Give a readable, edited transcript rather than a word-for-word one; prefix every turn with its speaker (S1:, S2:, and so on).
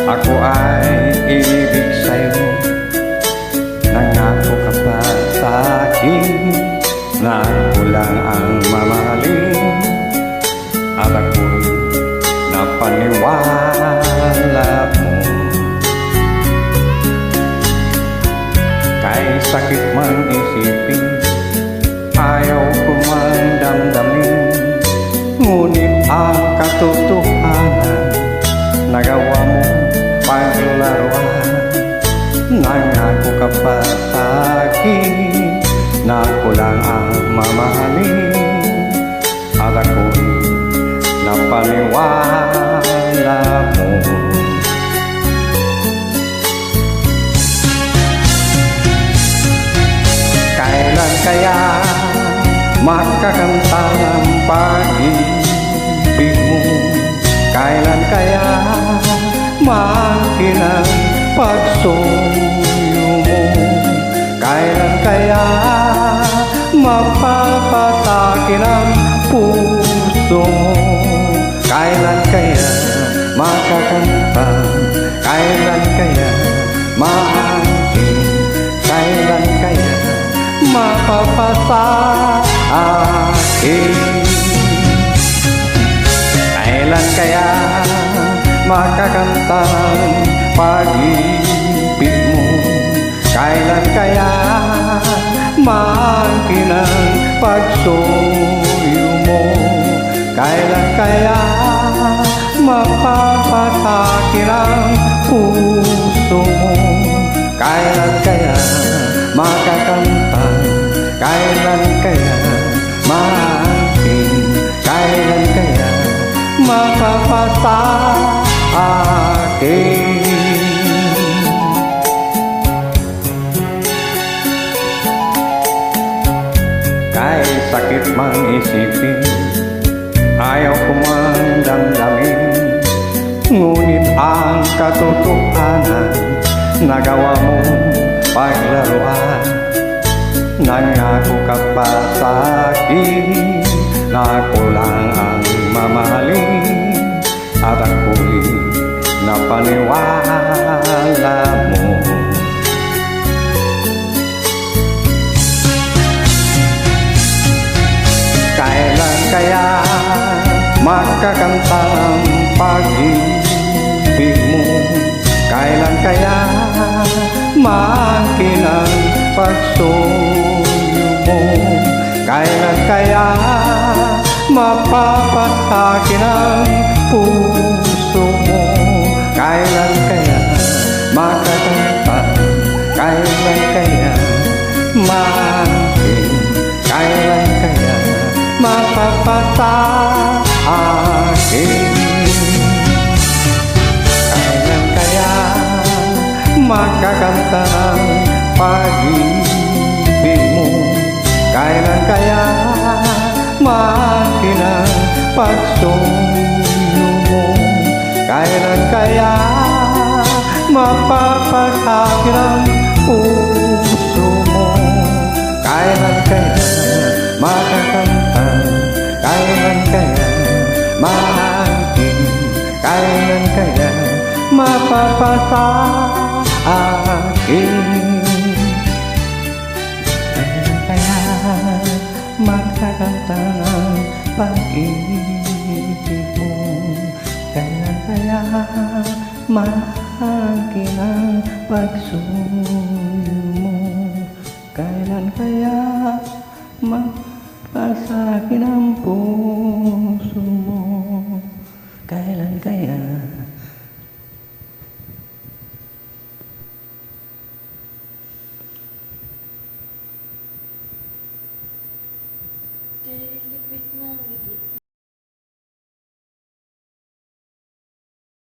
S1: Ako ay ibig sa'yo, nangako ka pa sa'kin na ako lang ang mamahalin. At ako'y napaniwala mo. Kay sakit man isipin, ayaw ko man damdamin, ngunit ang katotohanan nagawa mo paglaruan. Nangako ka pa sa'kin na ako lang ang mamahalin. At ako'y napaniwala mo. Kailan kaya makakanta ng pag-ibig mo? Kailan kaya makin ang pagsuyo mo? Kailan kaya mapapatakin ang puso mo? Kailan kaya makakanta? Kailan kaya makin? Kailan kaya mapapasa akin? Kailan kaya makakanta ng pag-ibig mo? Kailan kaya makin ang pagsuyo mo? Kailan kaya mapapatakin ang puso mo? Kailan kaya makakanta? Kailan kaya makin? Kailan kaya mapapasa akin? Kahit sakit mang isipin, ayaw ko man damdamin, ngunit ang katotohanan nagawa mong paglaruan. Nangako ka pa sa'kin na ako lang ang mamahalin. At ako'y napaniwala mo. Kailan kaya makakanta ang pag-ibig mo? Kailan kaya makin ang pagsuyo mo? Kailan kaya mapapatakin ang puso mo? Kailan kaya makakanta? Kailan kaya makin? Kailan kaya mapapasa akin? Kailan kaya makakanta ng pag-ibig mo? Kailan kaya makin ang pagsuyo mo? Kailan kaya mapapatakin ang puso mo? Kailan kaya makakanta? Kailan kaya makin? Kailan kaya mapapasa akin? Kailan kaya makakanta ng pag-ibig mo? Kailan kaya makin ang pagsuyo?